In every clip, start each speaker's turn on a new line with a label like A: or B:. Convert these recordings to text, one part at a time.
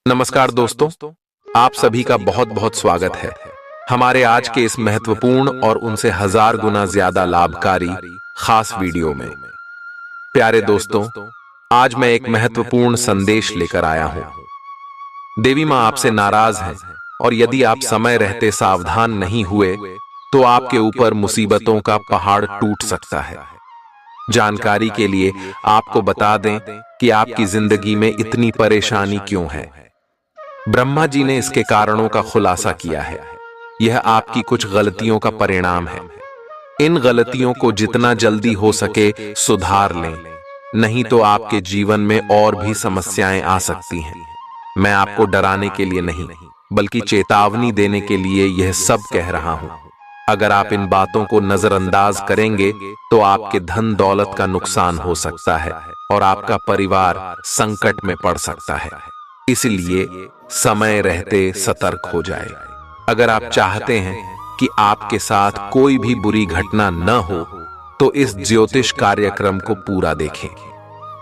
A: नमस्कार दोस्तों, आप सभी का बहुत बहुत स्वागत है हमारे आज के इस महत्वपूर्ण और उनसे हजार गुना ज्यादा लाभकारी खास वीडियो में। प्यारे दोस्तों, आज मैं एक महत्वपूर्ण संदेश लेकर आया हूं। देवी मां आपसे नाराज हैं और यदि आप समय रहते सावधान नहीं हुए तो आपके ऊपर मुसीबतों का पहाड़ टूट सकता है। जानकारी के लिए आपको बता दें कि आपकी जिंदगी में इतनी परेशानी क्यों है। ब्रह्मा जी ने इसके कारणों का खुलासा किया है। यह आपकी कुछ गलतियों का परिणाम है। इन गलतियों को जितना जल्दी हो सके सुधार लें, नहीं तो आपके जीवन में और भी समस्याएं आ सकती हैं। मैं आपको डराने के लिए नहीं, बल्कि चेतावनी देने के लिए यह सब कह रहा हूं। अगर आप इन बातों को नजरअंदाज करेंगे तो आपके धन दौलत का नुकसान हो सकता है और आपका परिवार संकट में पड़ सकता है। इसलिए समय रहते सतर्क हो जाए। अगर आप चाहते हैं कि आपके साथ कोई भी बुरी घटना न हो तो इस ज्योतिष कार्यक्रम को पूरा देखें।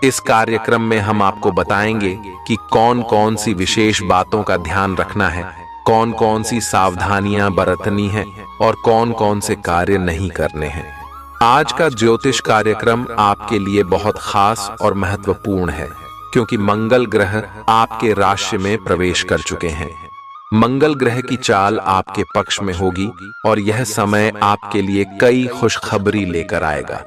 A: इस कार्यक्रम में हम आपको बताएंगे कि कौन कौन सी विशेष बातों का ध्यान रखना है, कौन कौन सी सावधानियां बरतनी है और कौन कौन से कार्य नहीं करने हैं। आज का ज्योतिष कार्यक्रम आपके लिए बहुत खास और महत्वपूर्ण है, क्योंकि मंगल ग्रह आपके राशि में प्रवेश कर चुके हैं। मंगल ग्रह की चाल आपके पक्ष में होगी और यह समय आपके लिए कई खुशखबरी लेकर आएगा।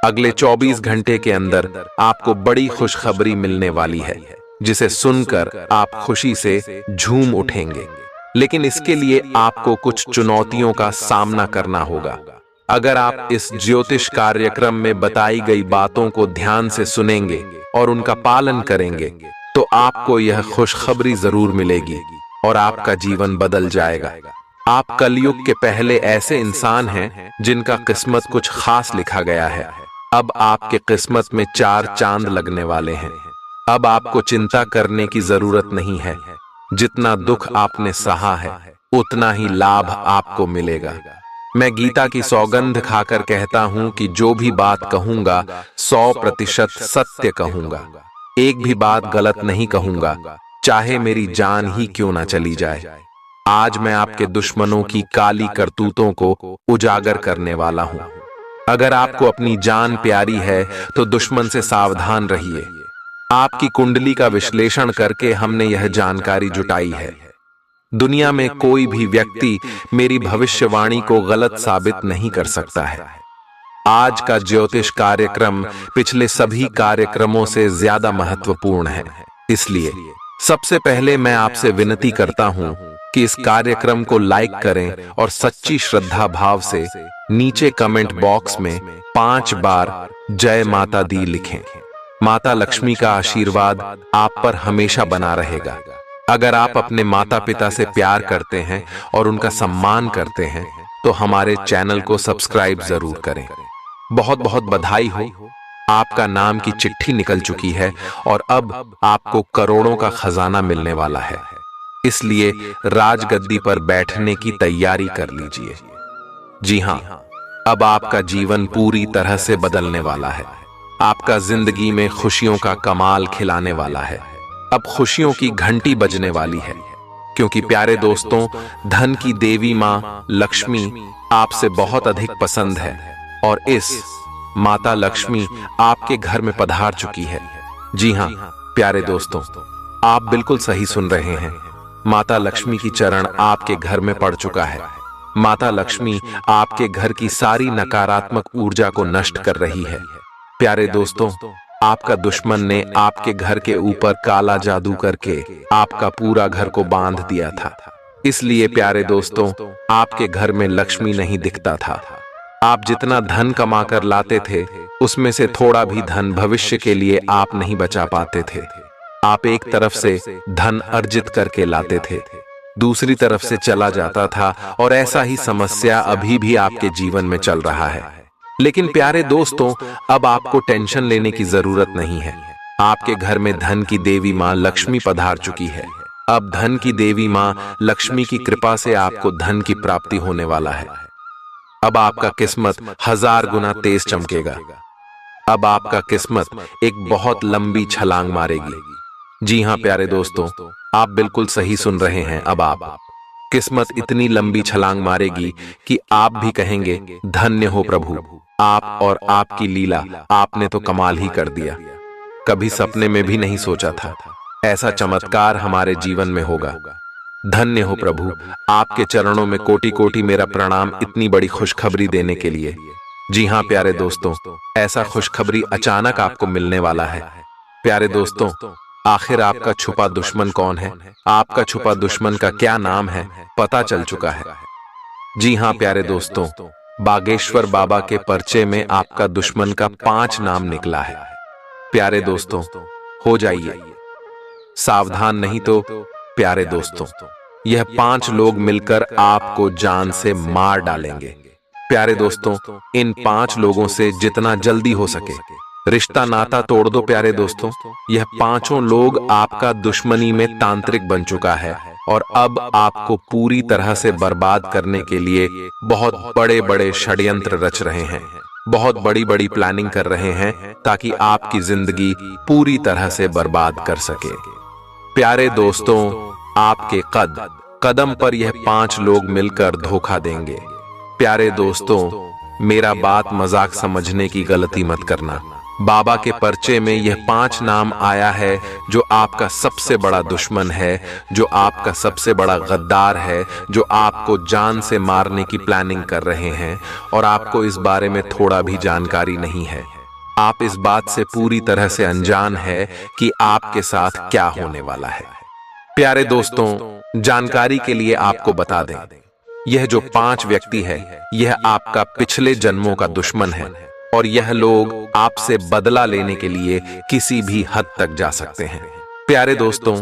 A: अगले 24 घंटे के अंदर आपको बड़ी खुशखबरी मिलने वाली है, जिसे सुनकर आप खुशी से झूम उठेंगे। लेकिन इसके लिए आपको कुछ चुनौतियों का सामना करना होगा। अगर आप इस ज्योतिष कार्यक्रम में बताई गई बातों को ध्यान से सुनेंगे और उनका पालन करेंगे तो आपको यह खुशखबरी जरूर मिलेगी और आपका जीवन बदल जाएगा। आप कलयुग के पहले ऐसे इंसान हैं जिनका किस्मत कुछ खास लिखा गया है। अब आपके किस्मत में 4 चांद लगने वाले हैं। अब आपको चिंता करने की जरूरत नहीं है। जितना दुख आपने सहा है उतना ही लाभ आपको मिलेगा। मैं गीता की सौगंध खाकर कहता हूं कि जो भी बात कहूंगा 100% सत्य कहूंगा। एक भी बात गलत नहीं कहूंगा, चाहे मेरी जान ही क्यों ना चली जाए। आज मैं आपके दुश्मनों की काली करतूतों को उजागर करने वाला हूं। अगर आपको अपनी जान प्यारी है तो दुश्मन से सावधान रहिए। आपकी कुंडली का विश्लेषण करके हमने यह जानकारी जुटाई है। दुनिया में कोई भी व्यक्ति मेरी भविष्यवाणी को गलत साबित नहीं कर सकता है। आज का ज्योतिष कार्यक्रम पिछले सभी कार्यक्रमों से ज्यादा महत्वपूर्ण है। इसलिए सबसे पहले मैं आपसे विनती करता हूं कि इस कार्यक्रम को लाइक करें और सच्ची श्रद्धा भाव से नीचे कमेंट बॉक्स में 5 बार जय माता दी लिखें। माता लक्ष्मी का आशीर्वाद आप पर हमेशा बना रहेगा। अगर आप अपने माता पिता से प्यार करते हैं और उनका सम्मान करते हैं तो हमारे चैनल को सब्सक्राइब जरूर करें। बहुत बहुत बधाई हो, आपका नाम की चिट्ठी निकल चुकी है और अब आपको करोड़ों का खजाना मिलने वाला है। इसलिए राजगद्दी पर बैठने की तैयारी कर लीजिए। जी हां, अब आपका जीवन पूरी तरह से बदलने वाला है। आपका जिंदगी में खुशियों का कमाल खिलाने वाला है। अब खुशियों की घंटी बजने वाली है, क्योंकि प्यारे दोस्तों, धन की देवी मां लक्ष्मी आपसे बहुत अधिक पसंद है और इस माता लक्ष्मी आपके घर में पधार चुकी है। जी हां प्यारे दोस्तों, आप बिल्कुल सही सुन रहे हैं। माता लक्ष्मी की चरण आपके घर में पड़ चुका है। माता लक्ष्मी आपके घर की सारी नकारात्मक ऊर्जा को नष्ट कर रही है। प्यारे दोस्तों, आपका दुश्मन ने आपके घर के ऊपर काला जादू करके आपका पूरा घर को बांध दिया था। इसलिए प्यारे दोस्तों, आपके घर में लक्ष्मी नहीं दिखता था। आप जितना धन कमा कर लाते थे उसमें से थोड़ा भी धन भविष्य के लिए आप नहीं बचा पाते थे। आप एक तरफ से धन अर्जित करके लाते थे, दूसरी तरफ से चला जाता था और ऐसा ही समस्या अभी भी आपके जीवन में चल रहा है। लेकिन प्यारे दोस्तों, अब आपको टेंशन लेने की जरूरत नहीं है। आपके घर में धन की देवी मां लक्ष्मी पधार चुकी है। अब धन की देवी मां लक्ष्मी की कृपा से आपको धन की प्राप्ति होने वाला है। अब आपका किस्मत 1000 गुना तेज चमकेगा। अब आपका किस्मत एक बहुत लंबी छलांग मारेगी। जी हाँ प्यारे दोस्तों, आप बिल्कुल सही सुन रहे हैं। अब आप किस्मत इतनी लंबी छलांग मारेगी कि आप भी कहेंगे धन्य हो प्रभु, आप और आपकी लीला, आपने तो कमाल ही कर दिया। कभी सपने में भी नहीं सोचा था ऐसा चमत्कार हमारे जीवन में होगा। धन्य हो प्रभु, आपके चरणों में कोटि कोटि मेरा प्रणाम इतनी बड़ी खुशखबरी देने के लिए। जी हाँ प्यारे दोस्तों, ऐसा खुशखबरी अचानक आपको मिलने वाला है। प्यारे दोस्तों, आखिर आपका छुपा दुश्मन कौन है? आपका छुपा दुश्मन का क्या नाम है, पता चल चुका है। जी हाँ प्यारे दोस्तों, बागेश्वर बाबा के पर्चे में आपका दुश्मन का 5 नाम निकला है। प्यारे दोस्तों, हो जाइए सावधान, नहीं तो प्यारे दोस्तों, यह 5 लोग मिलकर आपको जान से मार डालेंगे। प्यारे दोस्तों, इन 5 लोगों से जितना जल्दी हो सके रिश्ता नाता तोड़ दो। प्यारे दोस्तों, यह 5 लोग आपका दुश्मनी में तांत्रिक बन चुका है और अब आपको पूरी तरह से बर्बाद करने के लिए बहुत बड़े बड़े षड्यंत्र रच रहे हैं, बहुत बड़ी बड़ी प्लानिंग कर रहे हैं ताकि आपकी जिंदगी पूरी तरह से बर्बाद कर सके। प्यारे दोस्तों, आपके कदम पर यह 5 लोग मिलकर धोखा देंगे। प्यारे दोस्तों, मेरा बात मजाक समझने की गलती मत करना। बाबा के पर्चे में यह 5 नाम आया है जो आपका सबसे बड़ा दुश्मन है, जो आपका सबसे बड़ा गद्दार है, जो आपको जान से मारने की प्लानिंग कर रहे हैं और आपको इस बारे में थोड़ा भी जानकारी नहीं है। आप इस बात से पूरी तरह से अनजान है कि आपके साथ क्या होने वाला है। प्यारे दोस्तों, जानकारी के लिए आपको बता दें, यह जो 5 व्यक्ति है यह आपका पिछले जन्मों का दुश्मन है और यह लोग आपसे बदला लेने के लिए किसी भी हद तक जा सकते हैं। प्यारे दोस्तों,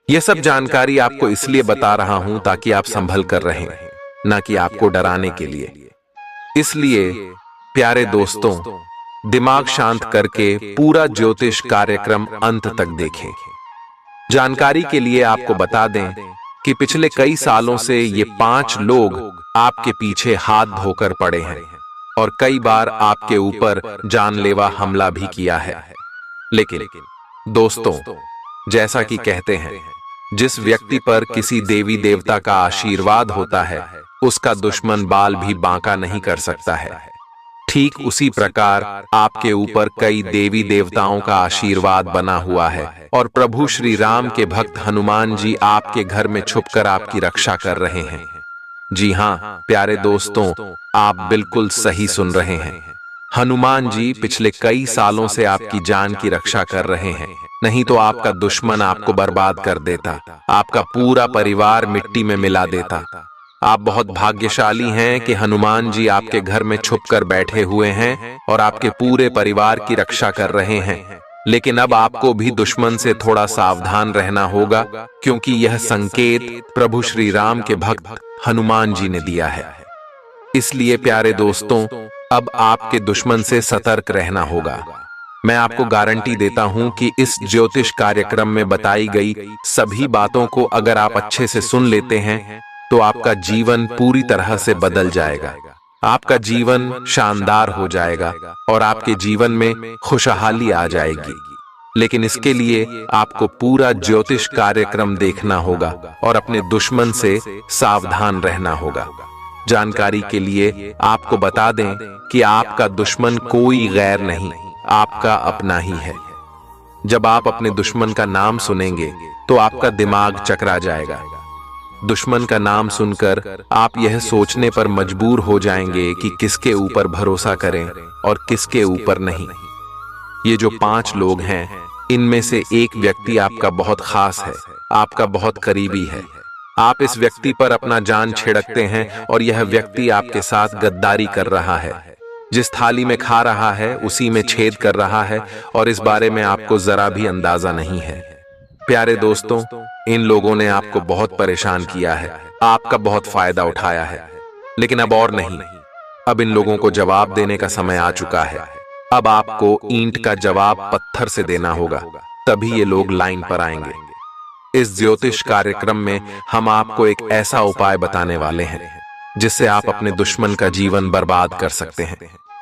A: यह सब जानकारी आपको इसलिए बता रहा हूं ताकि आप संभल कर रहें, ना कि आपको डराने के लिए। इसलिए प्यारे दोस्तों, दिमाग शांत करके पूरा ज्योतिष कार्यक्रम अंत तक देखें। जानकारी के लिए आपको बता दें कि पिछले कई सालों से ये 5 लोग आपके पीछे हाथ धोकर पड़े हैं और कई बार आपके ऊपर जानलेवा हमला भी किया है। लेकिन दोस्तों, जैसा कि कहते हैं, जिस व्यक्ति पर किसी देवी देवता का आशीर्वाद होता है उसका दुश्मन बाल भी बांका नहीं कर सकता है। ठीक उसी प्रकार आपके ऊपर कई देवी देवताओं का आशीर्वाद बना हुआ है और प्रभु श्री राम के भक्त हनुमान जी आपके घर में छुपकर आपकी रक्षा कर रहे हैं। जी हाँ प्यारे दोस्तों, आप बिल्कुल सही सुन रहे हैं। हनुमान जी पिछले कई सालों से आपकी जान की रक्षा कर रहे हैं, नहीं तो आपका दुश्मन आपको बर्बाद कर देता, आपका पूरा परिवार मिट्टी में मिला देता। आप बहुत भाग्यशाली हैं कि हनुमान जी आपके घर में छुपकर बैठे हुए हैं और आपके पूरे परिवार की रक्षा कर रहे हैं। लेकिन अब आपको भी दुश्मन से थोड़ा सावधान रहना होगा, क्योंकि यह संकेत प्रभु श्री राम के भक्त हनुमान जी ने दिया है। इसलिए प्यारे दोस्तों, अब आपके दुश्मन से सतर्क रहना होगा। मैं आपको गारंटी देता हूं कि इस ज्योतिष कार्यक्रम में बताई गई सभी बातों को अगर आप अच्छे से सुन लेते हैं तो आपका जीवन पूरी तरह से बदल जाएगा, आपका जीवन शानदार हो जाएगा और आपके जीवन में खुशहाली आ जाएगी। लेकिन इसके लिए आपको पूरा ज्योतिष कार्यक्रम देखना होगा और अपने दुश्मन से सावधान रहना होगा। जानकारी के लिए आपको बता दें कि आपका दुश्मन कोई गैर नहीं, आपका अपना ही है। जब आप अपने दुश्मन का नाम सुनेंगे तो आपका दिमाग चकरा जाएगा। दुश्मन का नाम सुनकर आप यह सोचने पर मजबूर हो जाएंगे कि किसके ऊपर भरोसा करें और किसके ऊपर नहीं। ये जो 5 लोग हैं, इनमें से एक व्यक्ति आपका बहुत खास है, आपका बहुत करीबी है। आप इस व्यक्ति पर अपना जान छिड़कते हैं और यह व्यक्ति आपके साथ गद्दारी कर रहा है। जिस थाली में खा रहा है उसी में छेद कर रहा है और इस बारे में आपको जरा भी अंदाजा नहीं है। प्यारे दोस्तों, इन लोगों ने आपको बहुत परेशान किया है, आपका बहुत फायदा उठाया है, लेकिन अब और नहीं। अब इन लोगों को जवाब देने का समय आ चुका है। अब आपको ईंट का जवाब पत्थर से देना होगा, तभी ये लोग लाइन पर आएंगे। इस ज्योतिष कार्यक्रम में हम आपको एक ऐसा उपाय बताने वाले हैं जिससे आप अपने दुश्मन का जीवन बर्बाद कर सकते हैं,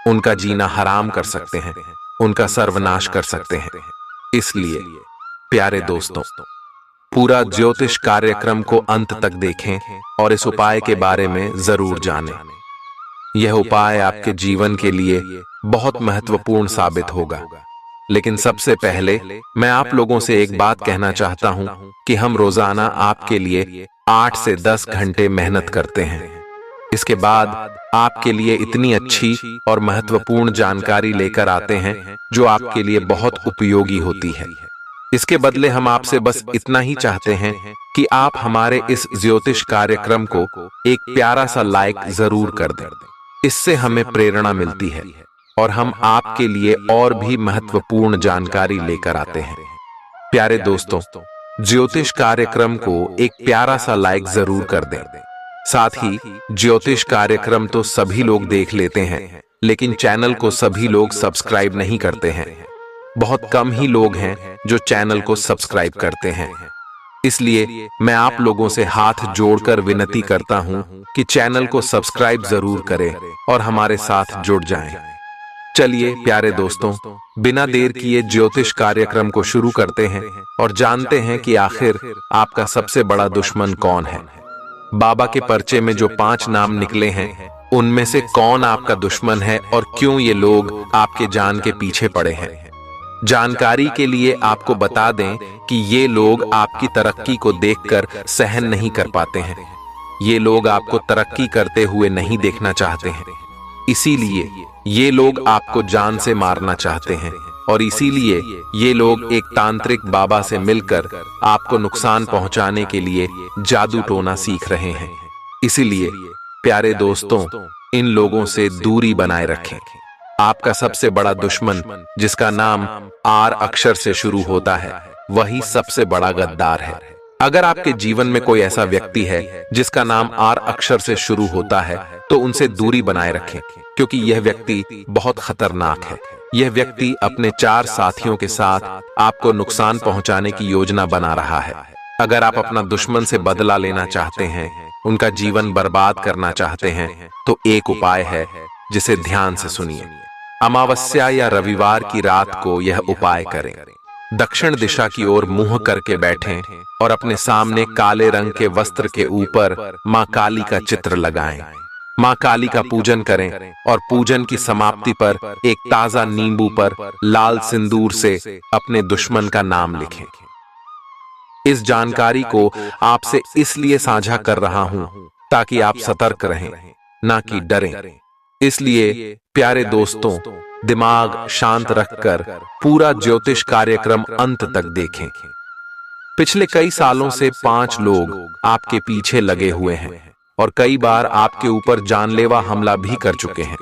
A: उनका जीना हराम कर सकते हैं, उनका सर्वनाश कर सकते हैं। इसलिए प्यारे दोस्तों, पूरा ज्योतिष कार्यक्रम को अंत तक देखें और इस उपाय के बारे में जरूर जानें। यह उपाय आपके जीवन के लिए बहुत महत्वपूर्ण साबित होगा। लेकिन सबसे पहले मैं आप लोगों से एक बात कहना चाहता हूं कि हम रोजाना आपके लिए 8 से 10 घंटे मेहनत करते हैं। इसके बाद आपके लिए इतनी अच्छी और महत्वपूर्ण जानकारी लेकर आते हैं जो आपके लिए बहुत उपयोगी होती है। इसके बदले हम आपसे बस इतना ही चाहते हैं कि आप हमारे इस ज्योतिष कार्यक्रम को एक प्यारा सा लाइक जरूर कर दें। इससे हमें प्रेरणा मिलती है और हम आपके लिए और भी महत्वपूर्ण जानकारी लेकर आते हैं। प्यारे दोस्तों, ज्योतिष कार्यक्रम को एक प्यारा सा लाइक जरूर कर दें। साथ ही ज्योतिष कार्यक्रम तो सभी लोग देख लेते हैं, लेकिन चैनल को सभी लोग सब्सक्राइब नहीं करते हैं। बहुत कम ही लोग हैं जो चैनल को सब्सक्राइब करते हैं। इसलिए मैं आप लोगों से हाथ जोड़कर विनती करता हूं कि चैनल को सब्सक्राइब जरूर करें और हमारे साथ जुड़ जाएं। चलिए प्यारे दोस्तों, बिना देर किए ज्योतिष कार्यक्रम को शुरू करते हैं और जानते हैं कि आखिर आपका सबसे बड़ा दुश्मन कौन है। बाबा के पर्चे में जो 5 नाम निकले हैं, उनमें से कौन आपका दुश्मन है और क्यों ये लोग आपके जान के पीछे पड़े हैं। जानकारी के लिए आपको बता दें कि ये लोग आपकी तरक्की को देखकर सहन नहीं कर पाते हैं। ये लोग आपको तरक्की करते हुए नहीं देखना चाहते हैं। इसीलिए ये लोग आपको जान से मारना चाहते हैं और इसीलिए ये लोग एक तांत्रिक बाबा से मिलकर आपको नुकसान पहुंचाने के लिए जादू टोना सीख रहे हैं। इसीलिए प्यारे दोस्तों, इन लोगों से दूरी बनाए रखें। आपका सबसे बड़ा दुश्मन, जिसका नाम आर अक्षर से शुरू होता है, वही सबसे बड़ा गद्दार है। अगर आपके जीवन में कोई ऐसा व्यक्ति है जिसका नाम आर अक्षर से शुरू होता है, तो उनसे दूरी बनाए रखें, क्योंकि यह व्यक्ति बहुत खतरनाक है। यह व्यक्ति अपने 4 साथियों के साथ आपको नुकसान पहुंचाने की योजना बना रहा है। अगर आप अपना दुश्मन से बदला लेना चाहते हैं, उनका जीवन बर्बाद करना चाहते हैं, तो एक उपाय है जिसे ध्यान से सुनिए। अमावस्या या रविवार की रात को यह उपाय करें। दक्षिण दिशा की ओर मुंह करके बैठें और अपने सामने काले रंग के वस्त्र के ऊपर मां काली का चित्र लगाएं। मां काली का पूजन करें और पूजन की समाप्ति पर एक ताजा नींबू पर लाल सिंदूर से अपने दुश्मन का नाम लिखें। इस जानकारी को आपसे इसलिए साझा कर रहा हूं ताकि आप सतर्क रहें, ना कि डरें। इसलिए प्यारे दोस्तों, दिमाग शांत रखकर पूरा ज्योतिष कार्यक्रम अंत तक देखें। पिछले कई सालों से 5 लोग आपके पीछे लगे हुए हैं और कई बार आपके ऊपर जानलेवा हमला भी कर चुके हैं।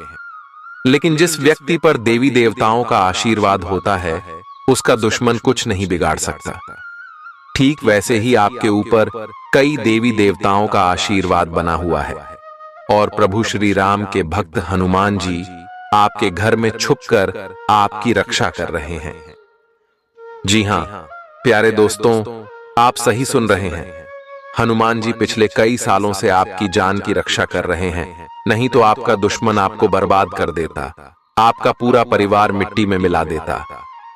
A: लेकिन जिस व्यक्ति पर देवी देवताओं का आशीर्वाद होता है, उसका दुश्मन कुछ नहीं बिगाड़ सकता। ठीक वैसे ही आपके ऊपर कई देवी देवताओं का आशीर्वाद बना हुआ है और प्रभु श्री राम के भक्त हनुमान जी आपके घर में छुपकर आपकी रक्षा कर रहे हैं। जी हां प्यारे दोस्तों, आप सही सुन रहे हैं। हनुमान जी पिछले कई सालों से आपकी जान की रक्षा कर रहे हैं, नहीं तो आपका दुश्मन आपको बर्बाद कर देता, आपका पूरा परिवार मिट्टी में मिला देता।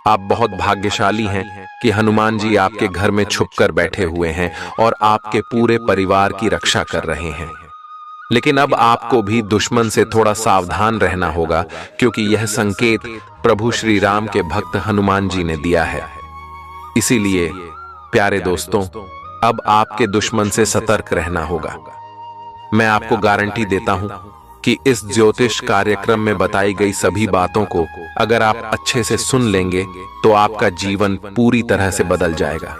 A: आप बहुत भाग्यशाली हैं कि हनुमान जी आपके घर में छुपकर बैठे हुए हैं और आपके पूरे परिवार की रक्षा कर रहे हैं। लेकिन अब आपको भी दुश्मन से थोड़ा सावधान रहना होगा, क्योंकि यह संकेत प्रभु श्री राम के भक्त हनुमान जी ने दिया है। इसीलिए प्यारे दोस्तों, अब आपके दुश्मन से सतर्क रहना होगा। मैं आपको गारंटी देता हूं कि इस ज्योतिष कार्यक्रम में बताई गई सभी बातों को अगर आप अच्छे से सुन लेंगे तो आपका जीवन पूरी तरह से बदल जाएगा।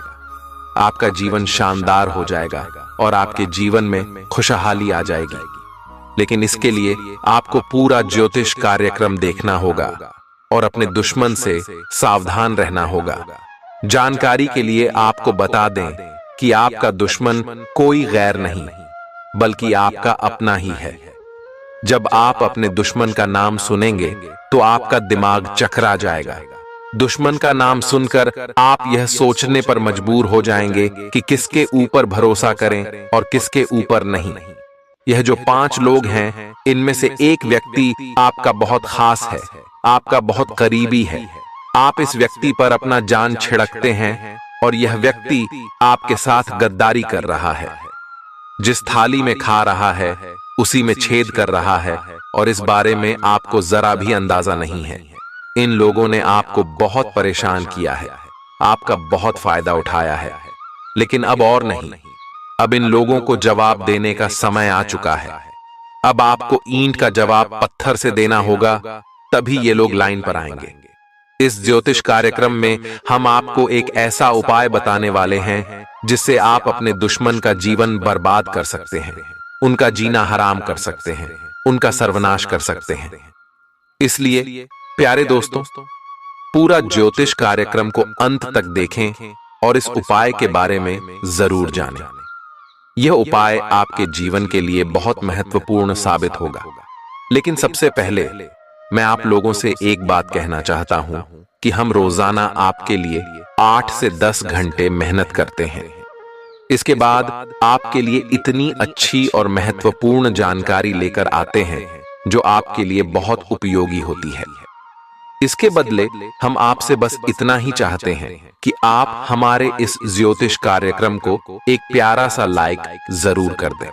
A: आपका जीवन शानदार हो जाएगा और आपके जीवन में खुशहाली आ जाएगी। लेकिन इसके लिए आपको पूरा ज्योतिष कार्यक्रम देखना होगा और अपने दुश्मन से सावधान रहना होगा। जानकारी के लिए आपको बता दें कि आपका दुश्मन कोई गैर नहीं, बल्कि आपका अपना ही है। जब आप अपने दुश्मन का नाम सुनेंगे तो आपका दिमाग चकरा जाएगा। दुश्मन का नाम सुनकर आप यह सोचने पर मजबूर हो जाएंगे कि किसके ऊपर भरोसा करें और किसके ऊपर नहीं। यह जो 5 लोग हैं, इनमें से एक व्यक्ति आपका बहुत खास है, आपका बहुत करीबी है। आप इस व्यक्ति पर अपना जान छिड़कते हैं और यह व्यक्ति आपके साथ गद्दारी कर रहा है। जिस थाली में खा रहा है उसी में छेद कर रहा है और इस बारे में आपको जरा भी अंदाजा नहीं है। इन लोगों ने आपको बहुत परेशान किया है, आपका बहुत फायदा उठाया है, लेकिन अब और नहीं। अब इन लोगों को जवाब देने का समय आ चुका है। अब आपको ईंट का जवाब पत्थर से देना होगा, तभी ये लोग लाइन पर आएंगे। इस ज्योतिष कार्यक्रम में हम आपको एक ऐसा उपाय बताने वाले हैं जिससे आप अपने दुश्मन का जीवन बर्बाद कर सकते हैं, उनका जीना हराम कर सकते हैं, उनका सर्वनाश कर सकते हैं। इसलिए प्यारे दोस्तों, पूरा ज्योतिष कार्यक्रम को अंत तक देखें और इस उपाय के बारे में जरूर जानें। यह उपाय आपके जीवन के लिए बहुत महत्वपूर्ण साबित होगा। लेकिन सबसे पहले मैं आप लोगों से एक बात कहना चाहता हूं कि हम रोजाना आपके लिए 8 से 10 घंटे मेहनत करते हैं। इसके बाद आपके लिए इतनी अच्छी और महत्वपूर्ण जानकारी लेकर आते हैं जो आपके लिए बहुत उपयोगी होती है। इसके बदले हम आपसे बस इतना ही चाहते हैं कि आप हमारे इस ज्योतिष कार्यक्रम को एक प्यारा सा लाइक जरूर कर दें।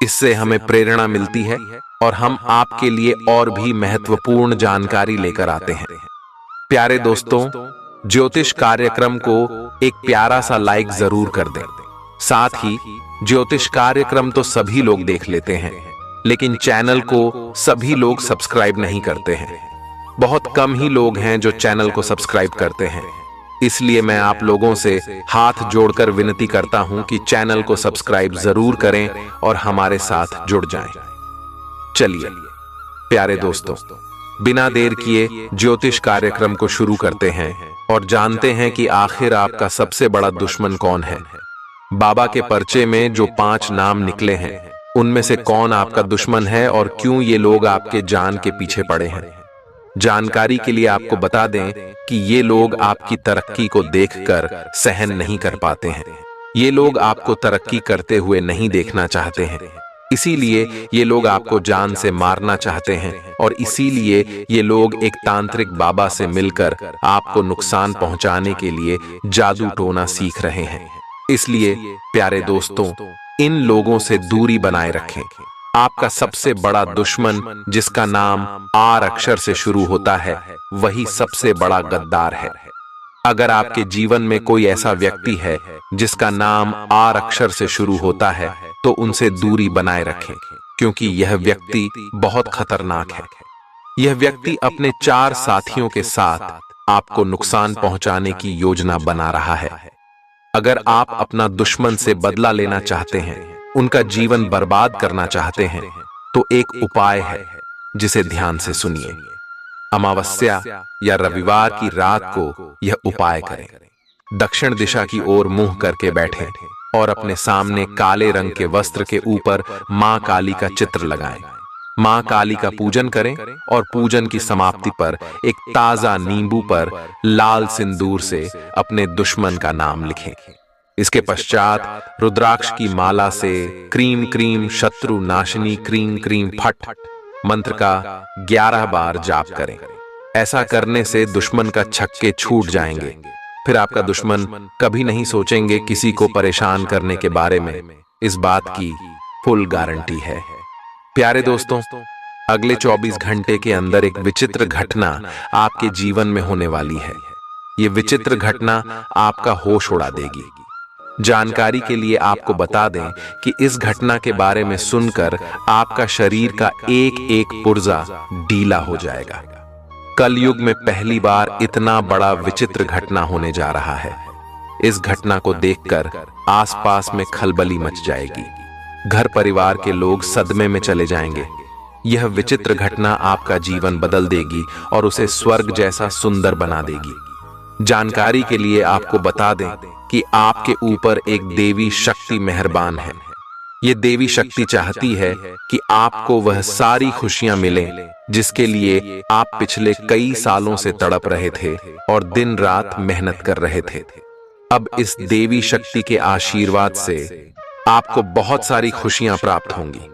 A: इससे हमें प्रेरणा मिलती है और हम आपके लिए और भी महत्वपूर्ण जानकारी लेकर आते हैं। प्यारे दोस्तों, ज्योतिष कार्यक्रम को एक प्यारा सा लाइक जरूर कर दें। साथ ही ज्योतिष कार्यक्रम तो सभी लोग देख लेते हैं, लेकिन चैनल को सभी लोग सब्सक्राइब नहीं करते हैं। बहुत कम ही लोग हैं जो चैनल को सब्सक्राइब करते हैं। इसलिए मैं आप लोगों से हाथ जोड़कर विनती करता हूं कि चैनल को सब्सक्राइब जरूर करें और हमारे साथ जुड़ जाएं। चलिए प्यारे दोस्तों, बिना देर किए ज्योतिष कार्यक्रम को शुरू करते हैं और जानते हैं कि आखिर आपका सबसे बड़ा दुश्मन कौन है। बाबा के पर्चे में जो 5 नाम निकले हैं, उनमें से कौन आपका दुश्मन है और क्यों ये लोग आपके जान के पीछे पड़े हैं। जानकारी के लिए आपको बता दें कि ये लोग आपकी तरक्की को देखकर सहन नहीं कर पाते हैं। ये लोग आपको तरक्की करते हुए नहीं देखना चाहते हैं, इसीलिए ये लोग आपको जान से मारना चाहते हैं और इसीलिए ये लोग एक तांत्रिक बाबा से मिलकर आपको नुकसान पहुंचाने के लिए जादू टोना सीख रहे हैं। इसलिए प्यारे दोस्तों, इन लोगों से दूरी बनाए रखें। आपका सबसे बड़ा दुश्मन, जिसका नाम आर अक्षर से शुरू होता है, वही सबसे बड़ा गद्दार है। अगर आपके जीवन में कोई ऐसा व्यक्ति है जिसका नाम आर अक्षर से शुरू होता है, तो उनसे दूरी बनाए रखें, क्योंकि यह व्यक्ति बहुत खतरनाक है। यह व्यक्ति अपने 4 साथियों के साथ आपको नुकसान पहुंचाने की योजना बना रहा है। अगर आप अपना दुश्मन से बदला लेना चाहते हैं, उनका जीवन बर्बाद करना चाहते हैं, तो एक उपाय है जिसे ध्यान से सुनिए। अमावस्या या रविवार की रात को यह उपाय करें। दक्षिण दिशा की ओर मुंह करके बैठें और अपने सामने काले रंग के वस्त्र के ऊपर मां काली का चित्र लगाएं। मां काली का पूजन करें और पूजन की समाप्ति पर एक ताजा नींबू पर लाल सिंदूर से अपने दुश्मन का नाम लिखें। इसके पश्चात रुद्राक्ष की माला से क्रीम क्रीम शत्रु नाशिनी क्रीम क्रीम फट मंत्र का 11 बार जाप करें। ऐसा करने से दुश्मन का छक्के छूट जाएंगे। फिर आपका दुश्मन कभी नहीं सोचेंगे किसी को परेशान करने के बारे में। इस बात की फुल गारंटी है। प्यारे दोस्तों, अगले 24 घंटे के अंदर एक विचित्र घटना आपके जीवन में होने वाली है। ये विचित्र घटना आपका होश उड़ा देगी। जानकारी के लिए आपको बता दें कि इस घटना के बारे में सुनकर आपका शरीर का एक एक पुर्जा ढीला हो जाएगा। कलयुग में पहली बार इतना बड़ा विचित्र घटना होने जा रहा है। इस घटना को देखकर आसपास में खलबली मच जाएगी। घर परिवार के लोग सदमे में चले जाएंगे। यह विचित्र घटना आपका जीवन बदल देगी और उसे स्वर्ग जैसा सुंदर बना देगी। जानकारी के लिए आपको बता दें कि आपके ऊपर एक देवी शक्ति मेहरबान है। ये देवी शक्ति चाहती है कि आपको वह सारी खुशियां मिलें जिसके लिए आप पिछले कई सालों से तड़प रहे थे और दिन रात मेहनत कर रहे थे। अब इस देवी शक्ति के आशीर्वाद से आपको बहुत सारी खुशियां प्राप्त होंगी।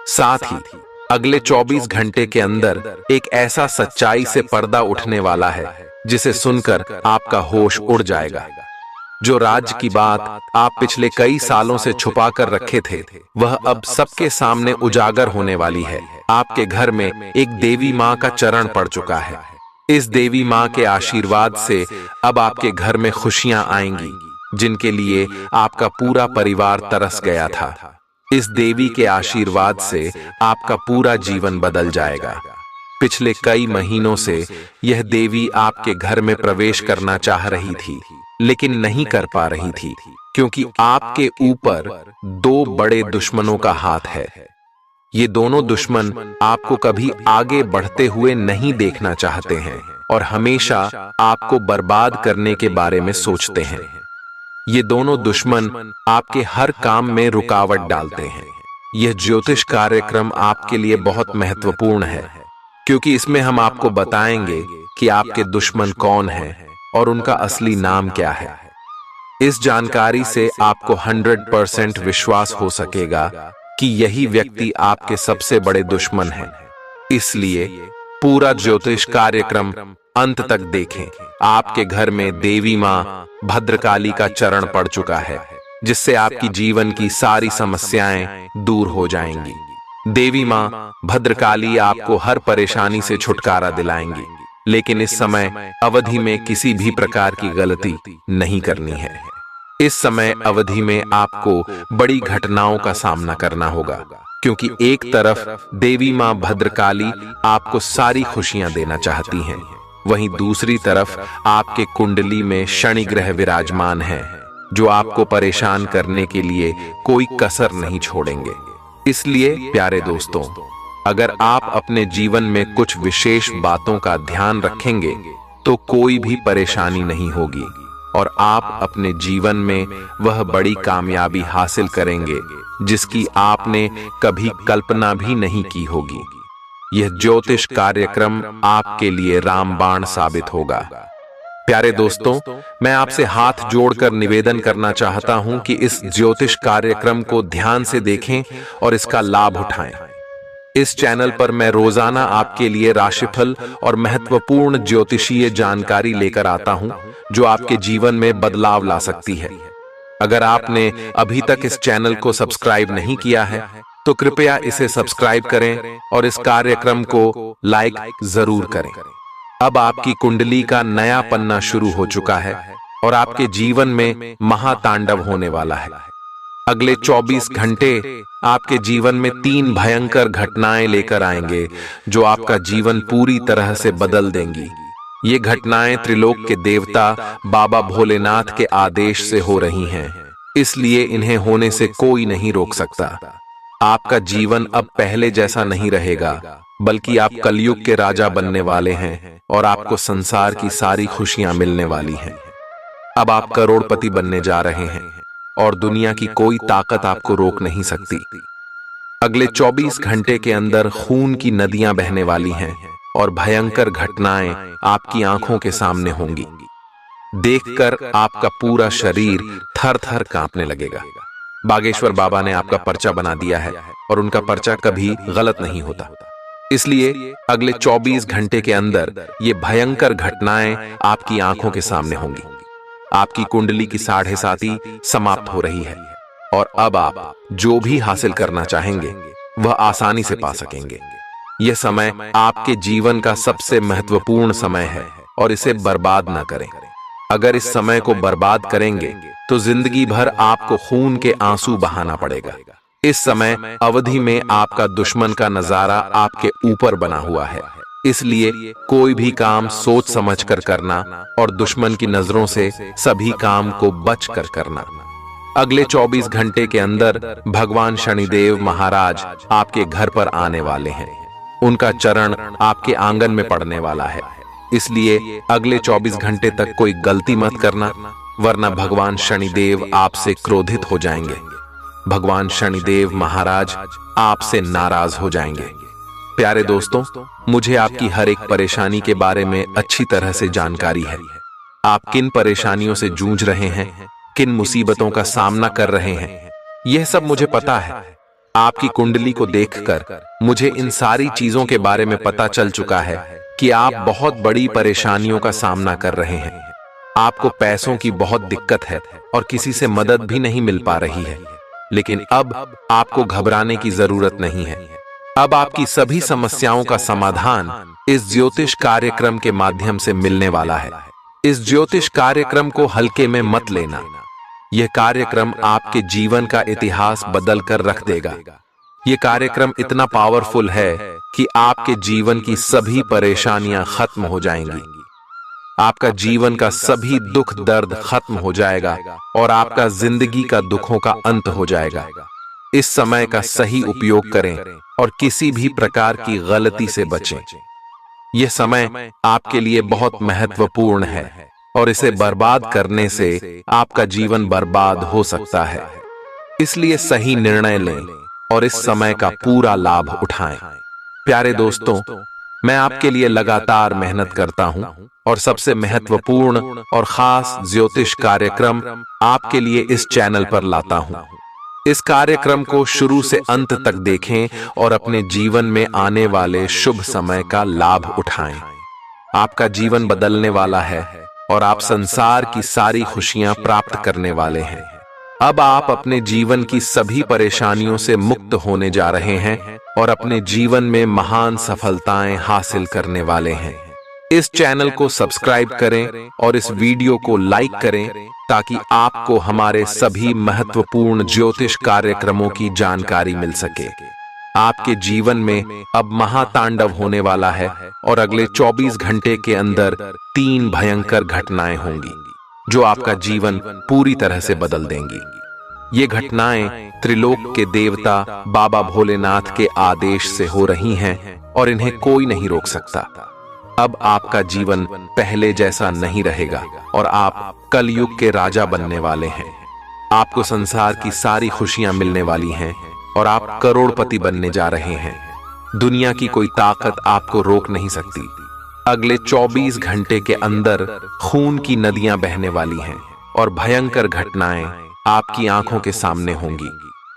A: साथ ही अगले 24 घंटे के अंदर एक ऐसा सच्चाई से पर्दा उठने वाला है जिसे सुनकर आपका होश उड़ जाएगा। जो राज्य की बात आप पिछले कई सालों से छुपा कर रखे थे, वह अब सबके सामने उजागर होने वाली है। आपके घर में एक देवी माँ का चरण पड़ चुका है। इस देवी माँ के आशीर्वाद से अब आपके घर में खुशियां आएंगी, जिनके लिए आपका पूरा परिवार तरस गया था। इस देवी के आशीर्वाद से आपका पूरा जीवन बदल जाएगा। पिछले कई महीनों से यह देवी आपके घर में प्रवेश करना चाह रही थी, लेकिन नहीं कर पा रही थी, क्योंकि आपके ऊपर दो बड़े दुश्मनों का हाथ है। ये दोनों दुश्मन आपको कभी आगे बढ़ते हुए नहीं देखना चाहते हैं और हमेशा आपको बर्बाद करने के बारे में सोचते हैं। ये दोनों दुश्मन आपके हर काम में रुकावट डालते हैं। यह ज्योतिष कार्यक्रम आपके लिए बहुत महत्वपूर्ण है, क्योंकि इसमें हम आपको बताएंगे कि आपके दुश्मन कौन हैं और उनका असली नाम क्या है। इस जानकारी से आपको 100% विश्वास हो सकेगा कि यही व्यक्ति आपके सबसे बड़े दुश्मन हैं। इसलिए पूरा ज्योतिष कार्यक्रम अंत तक देखें। आपके घर में देवी माँ भद्रकाली का चरण पड़ चुका है, जिससे आपकी जीवन की सारी समस्याएं दूर हो जाएंगी। देवी माँ भद्रकाली आपको हर परेशानी से छुटकारा दिलाएंगी, लेकिन इस समय अवधि में किसी भी प्रकार की गलती नहीं करनी है। इस समय अवधि में आपको बड़ी घटनाओं का सामना करना होगा, क्योंकि एक तरफ देवी माँ भद्रकाली आपको सारी खुशियां देना चाहती हैं, वहीं दूसरी तरफ आपके कुंडली में शनि ग्रह विराजमान है, जो आपको परेशान करने के लिए कोई कसर नहीं छोड़ेंगे। इसलिए प्यारे दोस्तों, अगर आप अपने जीवन में कुछ विशेष बातों का ध्यान रखेंगे तो कोई भी परेशानी नहीं होगी और आप अपने जीवन में वह बड़ी कामयाबी हासिल करेंगे जिसकी आपने कभी कल्पना भी नहीं की होगी। यह ज्योतिष कार्यक्रम आपके लिए रामबाण साबित होगा। प्यारे दोस्तों, मैं आपसे हाथ जोड़कर निवेदन करना चाहता हूं कि इस ज्योतिष कार्यक्रम को ध्यान से देखें और इसका लाभ उठाएं। इस चैनल पर मैं रोजाना आपके लिए राशिफल और महत्वपूर्ण ज्योतिषीय जानकारी लेकर आता हूं, जो आपके जीवन में बदलाव ला सकती है। अगर आपने अभी तक इस चैनल को सब्सक्राइब नहीं किया है तो कृपया इसे सब्सक्राइब करें और इस कार्यक्रम को लाइक जरूर करें। अब आपकी कुंडली का नया पन्ना शुरू हो चुका है और आपके जीवन में महातांडव होने वाला है। अगले 24 घंटे आपके जीवन में 3 भयंकर घटनाएं लेकर आएंगे, जो आपका जीवन पूरी तरह से बदल देंगी। ये घटनाएं त्रिलोक के देवता बाबा भोलेनाथ के आदेश से हो रही हैं, इसलिए इन्हें होने से कोई नहीं रोक सकता। आपका जीवन अब पहले जैसा नहीं रहेगा, बल्कि आप कलयुग के राजा बनने वाले हैं और आपको संसार की सारी खुशियां मिलने वाली हैं। अब आप करोड़पति बनने जा रहे हैं और दुनिया की कोई ताकत आपको रोक नहीं सकती। अगले 24 घंटे के अंदर खून की नदियां बहने वाली हैं और भयंकर घटनाएं आपकी आंखों के सामने होंगी। देखकर आपका पूरा शरीर थर-थर कांपने लगेगा। बागेश्वर बाबा ने आपका पर्चा बना दिया है और उनका पर्चा कभी गलत नहीं होता। इसलिए अगले 24 घंटे के अंदर ये भयंकर घटनाएं आपकी आंखों के सामने होंगी। आपकी कुंडली की 7.5 समाप्त हो रही है और अब आप जो भी हासिल करना चाहेंगे वह आसानी से पा सकेंगे। यह समय आपके जीवन का सबसे महत्वपूर्ण समय है और इसे बर्बाद न करें। अगर इस समय को बर्बाद करेंगे तो जिंदगी भर आपको खून के आंसू बहाना पड़ेगा। इस समय अवधि में आपका दुश्मन का नजारा आपके ऊपर बना हुआ है, इसलिए कोई भी काम सोच समझ कर करना और दुश्मन की नजरों से सभी काम को बच कर करना। अगले 24 घंटे के अंदर भगवान शनिदेव महाराज आपके घर पर आने वाले हैं। उनका चरण आपके आंगन में पड़ने वाला है, इसलिए अगले 24 घंटे तक कोई गलती मत करना, वरना भगवान शनिदेव आपसे क्रोधित हो जाएंगे। भगवान शनिदेव महाराज आपसे नाराज हो जाएंगे। प्यारे दोस्तों, मुझे आपकी हर एक परेशानी के बारे में अच्छी तरह से जानकारी है। आप किन परेशानियों से जूझ रहे हैं, किन मुसीबतों का सामना कर रहे हैं, यह सब मुझे पता है। आपकी कुंडली को देखकर मुझे इन सारी चीजों के बारे में पता चल चुका है कि आप बहुत बड़ी परेशानियों का सामना कर रहे हैं। आपको पैसों की बहुत दिक्कत है और किसी से मदद भी नहीं मिल पा रही है, लेकिन अब आपको घबराने की जरूरत नहीं है। अब आपकी सभी समस्याओं का समाधान इस ज्योतिष कार्यक्रम के माध्यम से मिलने वाला है। इस ज्योतिष कार्यक्रम को हल्के में मत लेना। यह कार्यक्रम आपके जीवन का इतिहास बदल कर रख देगा। यह कार्यक्रम इतना पावरफुल है कि आपके जीवन की सभी परेशानियां खत्म हो जाएंगी। आपका जीवन का सभी दुख दर्द खत्म हो जाएगा और आपका जिंदगी का दुखों का अंत हो जाएगा। इस समय का सही उपयोग करें और किसी भी प्रकार की गलती से बचें। यह समय आपके लिए बहुत महत्वपूर्ण है और इसे बर्बाद करने से आपका जीवन बर्बाद हो सकता है। इसलिए सही निर्णय लें और इस समय का पूरा लाभ उठाएं। प्यारे दोस्तों, मैं आपके लिए लगातार मेहनत करता हूं और सबसे महत्वपूर्ण और खास ज्योतिष कार्यक्रम आपके लिए इस चैनल पर लाता हूं। इस कार्यक्रम को शुरू से अंत तक देखें और अपने जीवन में आने वाले शुभ समय का लाभ उठाएं। आपका जीवन बदलने वाला है और आप संसार की सारी खुशियां प्राप्त करने वाले हैं। अब आप अपने जीवन की सभी परेशानियों से मुक्त होने जा रहे हैं और अपने जीवन में महान सफलताएं हासिल करने वाले हैं। इस चैनल को सब्सक्राइब करें और इस वीडियो को लाइक करें ताकि आपको हमारे सभी महत्वपूर्ण ज्योतिष कार्यक्रमों की जानकारी मिल सके। आपके जीवन में अब महातांडव होने वाला है और अगले 24 घंटे के अंदर 3 भयंकर घटनाएं होंगी जो आपका जीवन पूरी तरह से बदल देंगी। ये घटनाएं त्रिलोक के देवता बाबा भोलेनाथ के आदेश से हो रही हैं और इन्हें कोई नहीं रोक सकता। अब आपका जीवन पहले जैसा नहीं रहेगा और आप कलयुग के राजा बनने वाले हैं। आपको संसार की सारी खुशियां मिलने वाली हैं और आप करोड़पति बनने जा रहे हैं। दुनिया की कोई ताकत आपको रोक नहीं सकती। अगले 24 घंटे के अंदर खून की नदियां बहने वाली हैं और भयंकर घटनाएं आपकी आंखों के सामने होंगी।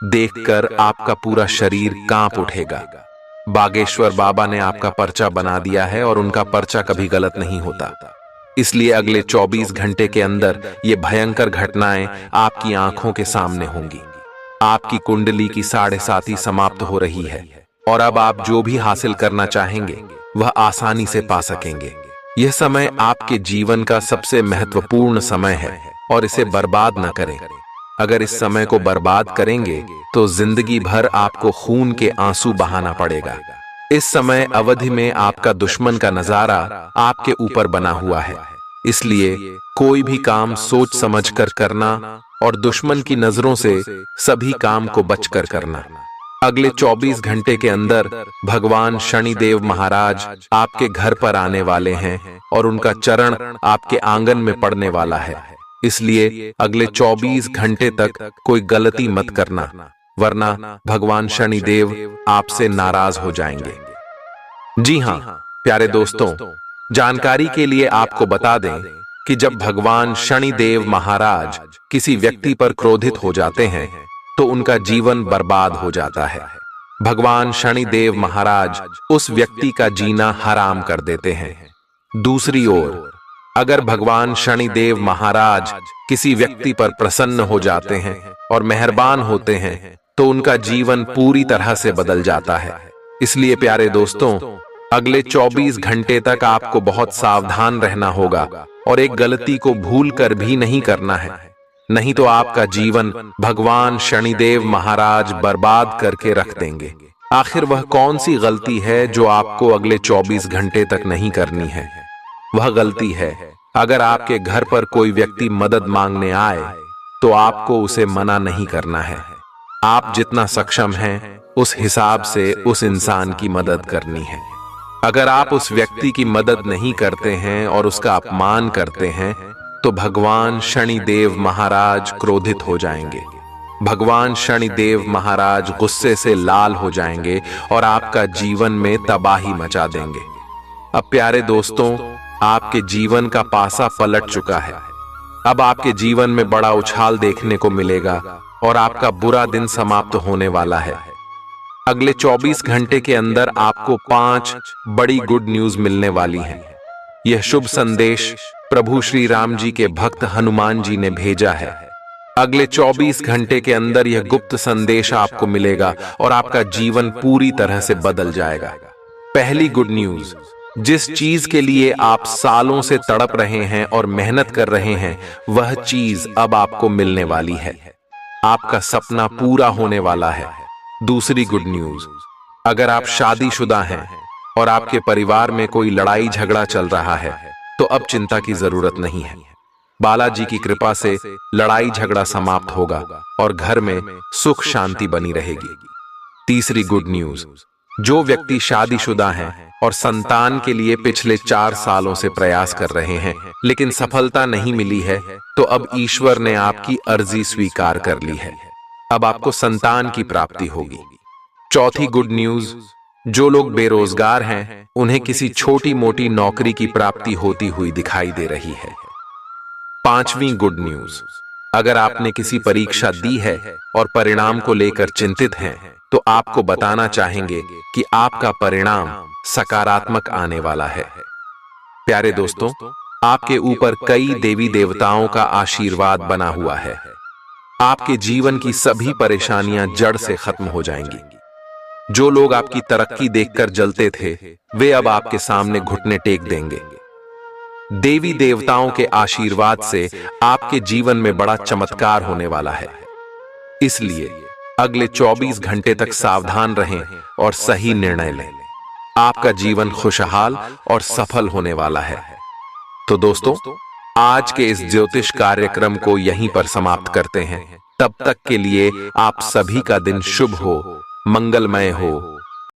A: देखकर आपका पूरा शरीर कांप उठेगा। बागेश्वर बाबा ने आपका पर्चा बना दिया है और उनका पर्चा कभी गलत नहीं होता। इसलिए अगले 24 घंटे के अंदर ये भयंकर घटनाएं आपकी आंखों के सामने होंगी। आपकी कुंडली की 7.5 समाप्त हो रही है और अब आप जो भी हासिल करना चाहेंगे वह आसानी से पा सकेंगे। यह समय आपके जीवन का सबसे महत्वपूर्ण समय है और इसे बर्बाद न करें। अगर इस समय को बर्बाद करेंगे तो जिंदगी भर आपको खून के आंसू बहाना पड़ेगा। इस समय अवधि में आपका दुश्मन का नजारा आपके ऊपर बना हुआ है। इसलिए कोई भी काम सोच समझ कर करना और दुश्मन की नजरों से सभी काम को बचकर करना। अगले 24 घंटे के अंदर भगवान शनिदेव महाराज आपके घर पर आने वाले हैं और उनका चरण आपके आंगन में पड़ने वाला है। इसलिए अगले 24 घंटे तक कोई गलती मत करना, वरना भगवान शनिदेव आपसे नाराज हो जाएंगे। जी हां प्यारे दोस्तों, जानकारी के लिए आपको बता दें कि जब भगवान शनिदेव महाराज किसी व्यक्ति पर क्रोधित हो जाते हैं तो उनका जीवन बर्बाद हो जाता है। भगवान शनिदेव महाराज उस व्यक्ति का जीना हराम कर देते हैं। दूसरी ओर अगर भगवान शनिदेव महाराज किसी व्यक्ति पर प्रसन्न हो जाते हैं और मेहरबान होते हैं तो उनका जीवन पूरी तरह से बदल जाता है। इसलिए प्यारे दोस्तों, अगले 24 घंटे तक आपको बहुत सावधान रहना होगा और एक गलती को भूल कर भी नहीं करना है, नहीं तो आपका जीवन भगवान शनिदेव महाराज बर्बाद करके रख देंगे। आखिर वह कौन सी गलती है जो आपको अगले 24 घंटे तक नहीं करनी है? वह गलती है, अगर आपके घर पर कोई व्यक्ति मदद मांगने आए तो आपको उसे मना नहीं करना है। आप जितना सक्षम हैं उस हिसाब से उस इंसान की मदद करनी है। अगर आप उस व्यक्ति की मदद नहीं करते हैं और उसका अपमान करते हैं तो भगवान शनिदेव महाराज क्रोधित हो जाएंगे। भगवान शनिदेव महाराज गुस्से से लाल हो जाएंगे और आपका जीवन में तबाही मचा देंगे। अब प्यारे दोस्तों, आपके जीवन का पासा पलट चुका है। अब आपके जीवन में बड़ा उछाल देखने को मिलेगा और आपका बुरा दिन समाप्त होने वाला है। अगले 24 घंटे के अंदर आपको 5 बड़ी गुड न्यूज मिलने वाली हैं। यह शुभ संदेश प्रभु श्री राम जी के भक्त हनुमान जी ने भेजा है। अगले 24 घंटे के अंदर यह गुप्त संदेश आपको मिलेगा और आपका जीवन पूरी तरह से बदल जाएगा। पहली गुड न्यूज, जिस चीज के लिए आप सालों से तड़प रहे हैं और मेहनत कर रहे हैं, वह चीज अब आपको मिलने वाली है। आपका सपना पूरा होने वाला है। दूसरी गुड न्यूज, अगर आप शादीशुदा हैं और आपके परिवार में कोई लड़ाई झगड़ा चल रहा है तो अब चिंता की जरूरत नहीं है। बालाजी की कृपा से लड़ाई झगड़ा समाप्त होगा और घर में सुख शांति बनी रहेगी। तीसरी गुड न्यूज, जो व्यक्ति शादीशुदा हैं और संतान के लिए पिछले 4 सालों से प्रयास कर रहे हैं लेकिन सफलता नहीं मिली है, तो अब ईश्वर ने आपकी अर्जी स्वीकार कर ली है। अब आपको संतान की प्राप्ति होगी। चौथी गुड न्यूज, जो लोग बेरोजगार हैं उन्हें किसी छोटी मोटी नौकरी की प्राप्ति होती हुई दिखाई दे रही है। पांचवी गुड न्यूज, अगर आपने किसी परीक्षा दी है और परिणाम को लेकर चिंतित हैं तो आपको बताना चाहेंगे कि आपका परिणाम सकारात्मक आने वाला है। प्यारे दोस्तों, आपके ऊपर कई देवी देवताओं का आशीर्वाद बना हुआ है। आपके जीवन की सभी परेशानियां जड़ से खत्म हो जाएंगी। जो लोग आपकी तरक्की देखकर जलते थे, वे अब आपके सामने घुटने टेक देंगे। देवी देवताओं के आशीर्वाद से आपके जीवन में बड़ा चमत्कार होने वाला है। इसलिए अगले 24 घंटे तक सावधान रहें और सही निर्णय लें। आपका जीवन खुशहाल और सफल होने वाला है। तो दोस्तों, आज के इस ज्योतिष कार्यक्रम को यहीं पर समाप्त करते हैं। तब तक के लिए आप सभी का दिन शुभ हो, मंगलमय हो।